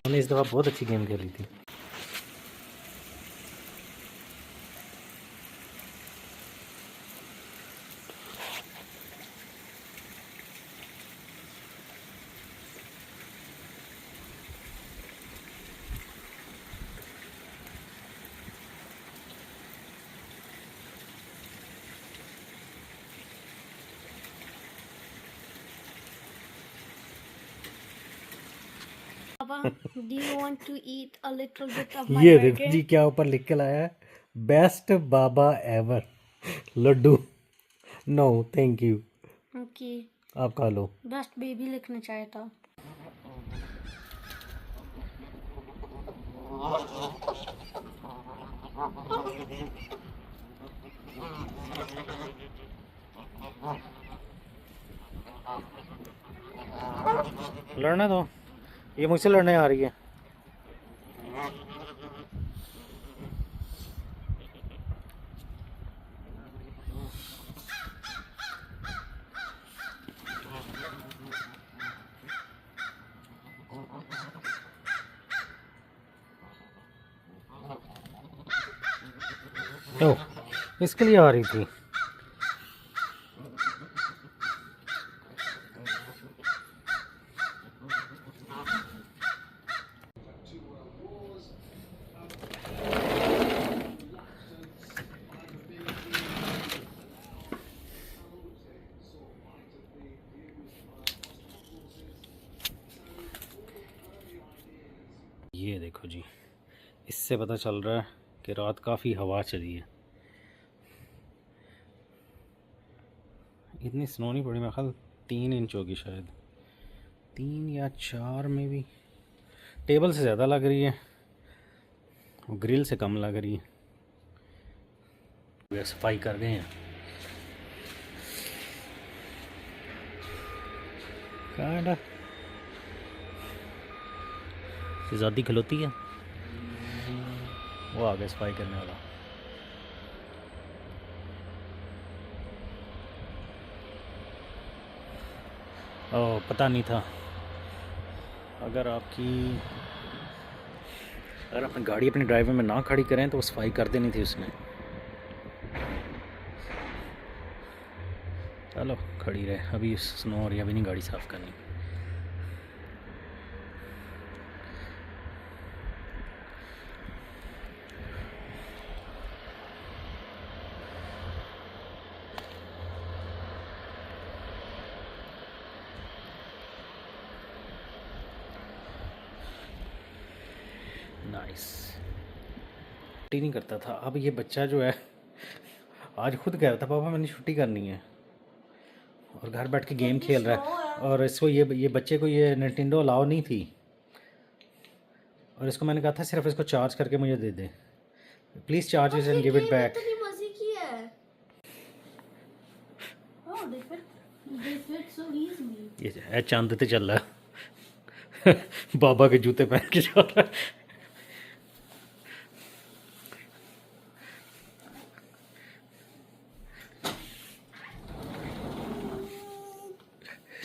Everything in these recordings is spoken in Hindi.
हमने इस दफ़ा बहुत अच्छी गेम खेली थी। Papa, do you want to eat a little bit of my ये burger? देखो जी क्या ऊपर लिख के लाया है, बेस्ट बाबा ever laddoo. No thank you, Okay, आप खा लो। बेस्ट बेबी लिखना चाहिए था। लड़ने दो, ये मुझसे लड़ने आ रही है। ओ, इसके लिए आ रही थी। ये देखो जी, इससे पता चल रहा है कि रात काफ़ी हवा चली है। इतनी स्नो नहीं पड़ी, मेरे ख्याल 3 इंच होगी शायद, 3 या 4 में भी। टेबल से ज़्यादा लग रही है और ग्रिल से कम लग रही है। सफाई कर गए हैं। कांडा शहजादी खिलौती है, वो आ गया सफाई करने वाला। ओह, पता नहीं था। अगर अपनी गाड़ी अपनी ड्राइवर में ना खड़ी करें तो वो सफाई कर देनी थी उसने। चलो खड़ी रहे, अभी स्नो हो रही है, अभी नहीं गाड़ी साफ़ करनी। नाइस। छुट्टी नहीं करता था, अब ये बच्चा जो है आज खुद कह रहा था पापा मैंने छुट्टी करनी है, और घर बैठ के गेम खेल रहा है। और इसको ये बच्चे को ये निंटेंडो अलाउ नहीं थी, और इसको मैंने कहा था सिर्फ इसको चार्ज करके मुझे दे दे, please charge it and give it back. इतनी मजे की है। Oh, they fit so easily. ये है चांद ते चल रहा है बाबा के जूते पहन के जा रहा है।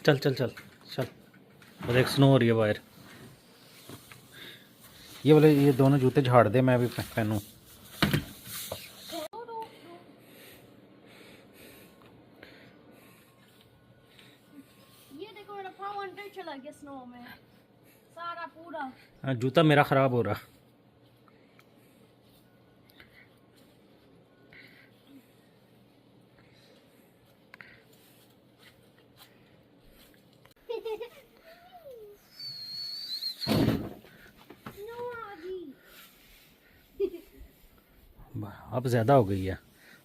चल चल चल चल, और एक स्नो हो रही है बाहर। ये बोले ये दोनों जूते झाड़ दे, मैं भी पहनूं। ये देखो मेरा पाँव अंदर चला गया स्नो में, सारा पूरा। जूता मेरा ख़राब हो रहा। अब ज़्यादा हो गई है।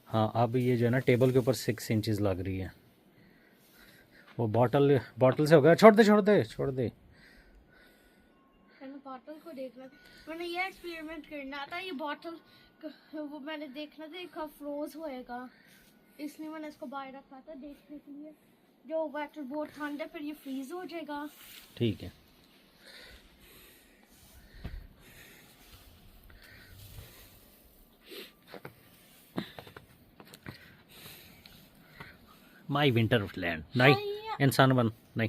हाँ, अब ये जो है ना टेबल के ऊपर 6 इंचज़ लग रही है। वो बॉटल से हो गया। छोड़ दे छोड़ दे छोड़ दे। मैंने बॉटल को देखना, मैंने ये एक्सपेरिमेंट करना था। ये बॉटल वो मैंने देखना था कब फ्रोज होएगा, इसलिए मैंने इसको बाहर रखा था देखने के लिए। जो वाटर बहुत ठंडा है फिर ये फ्रीज हो जाएगा। ठीक है। माई विंटर लैंड नहीं, इंसान बन नहीं।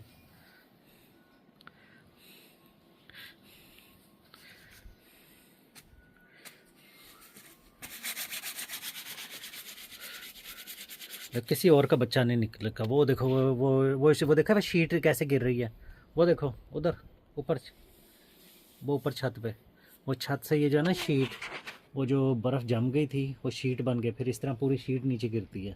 किसी और का बच्चा नहीं निकल का। वो देखो वो देखा, वो शीट कैसे गिर रही है। वो देखो उधर ऊपर, वो ऊपर छत पे, वो छत से ये जो है ना शीट, वो जो बर्फ़ जम गई थी वो शीट बन गई, फिर इस तरह पूरी शीट नीचे गिरती है।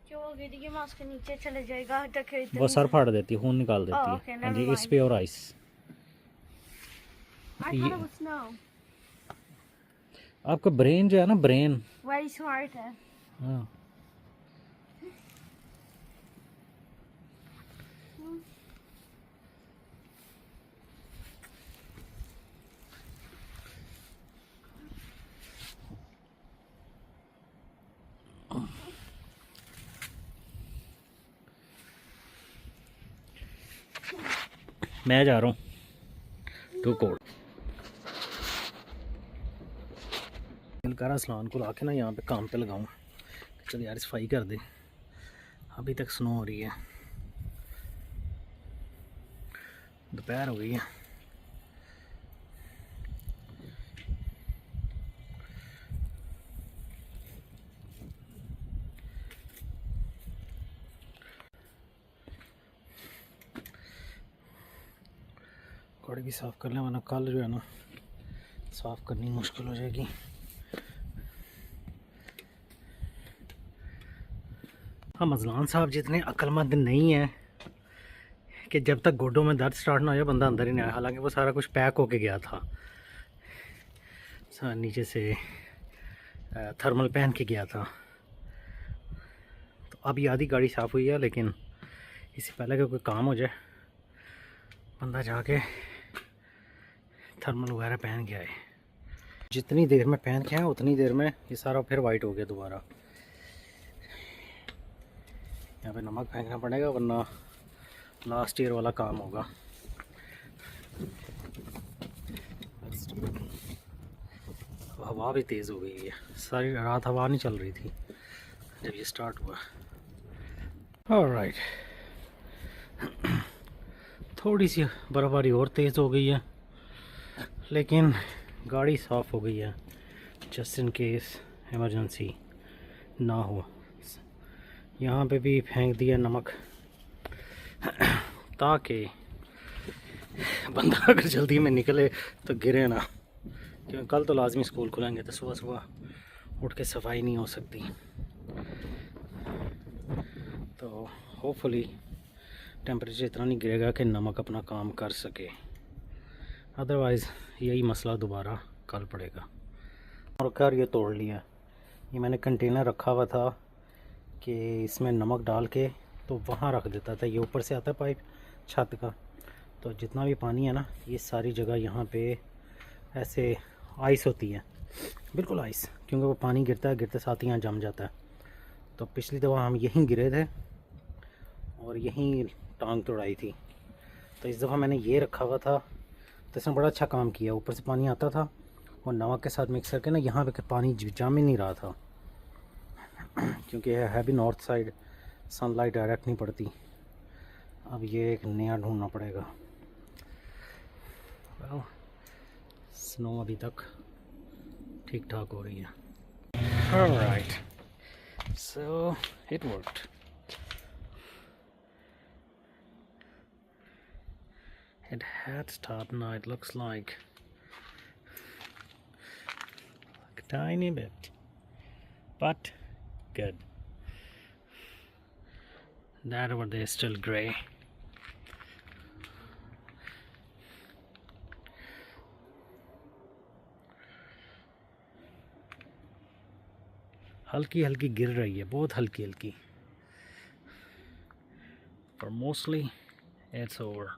क्यों गिरी? मैं उसके नीचे चले जाएगा तो वो सर फाड़ देती है, खून निकाल देती okay, है। हाँ never जी, it's mind. Pure ice. I thought it was snow. आपका ब्रेन जो है ना, ब्रेन, Very smart है। हाँ, मैं जा रहा हूँ टू कोड। दिल कर असलान को लाके ना यहाँ पे काम पे लगाऊँ, चल यार सफाई कर दे। अभी तक स्नो हो रही है, दोपहर हो गई है। गाड़ी भी साफ़ कर लें, वरना कल जो है ना साफ़ करनी मुश्किल हो जाएगी। हम अजलान साहब जितने अक्लमंद नहीं हैं कि जब तक गोडों में दर्द स्टार्ट ना हो जाए बंदा अंदर ही नहीं आया। हालांकि वो सारा कुछ पैक होके गया था, नीचे से थर्मल पहन के गया था। तो अभी आधी गाड़ी साफ़ हुई है, लेकिन इससे पहले कि कोई काम हो जाए बंदा जाके थर्मल वगैरह पहन के आए। जितनी देर में पहन के आए उतनी देर में ये सारा फिर वाइट हो गया दोबारा। यहाँ पे नमक फेंकना पड़ेगा, वरना लास्ट ईयर वाला काम होगा। हवा भी तेज़ हो गई है, सारी रात हवा नहीं चल रही थी जब ये स्टार्ट हुआ। ऑलराइट, थोड़ी सी बर्फ़बारी और तेज़ हो गई है, लेकिन गाड़ी साफ़ हो गई है, जस्ट इन केस इमरजेंसी ना हो। यहाँ पे भी फेंक दिया नमक ताकि बंदा अगर जल्दी में निकले तो गिरे ना, क्योंकि कल तो लाजमी स्कूल खुलेंगे, तो सुबह सुबह उठ के सफाई नहीं हो सकती। तो होपफुली टेम्परेचर इतना नहीं गिरेगा कि नमक अपना काम कर सके, अदरवाइज़ यही मसला दोबारा कल पड़ेगा। और कर ये तोड़ लिया, ये मैंने कंटेनर रखा हुआ था कि इसमें नमक डाल के तो वहाँ रख देता था। ये ऊपर से आता है पाइप छत का, तो जितना भी पानी है ना ये सारी जगह यहाँ पे ऐसे आइस होती है, बिल्कुल आइस, क्योंकि वो पानी गिरता है, गिरते साथ ही यहाँ जम जाता है। तो पिछली दफ़ा हम यहीं गिरे थे और यहीं टांग तोड़ाई थी, तो इस दफ़ा मैंने ये रखा हुआ था, तो इसने बड़ा अच्छा काम किया। ऊपर से पानी आता था और नमक के साथ मिक्स करके ना यहाँ पे पानी जम ही नहीं रहा था, क्योंकि है भी नॉर्थ साइड, सनलाइट डायरेक्ट नहीं पड़ती। अब ये एक नया ढूंढना पड़ेगा। स्नो अभी तक ठीक ठाक हो रही है। Alright, so it worked. It had stopped now, it looks like a tiny bit, but good. That over there is still grey. हल्की हल्की गिर रही है, बहुत हल्की हल्की, but mostly it's over.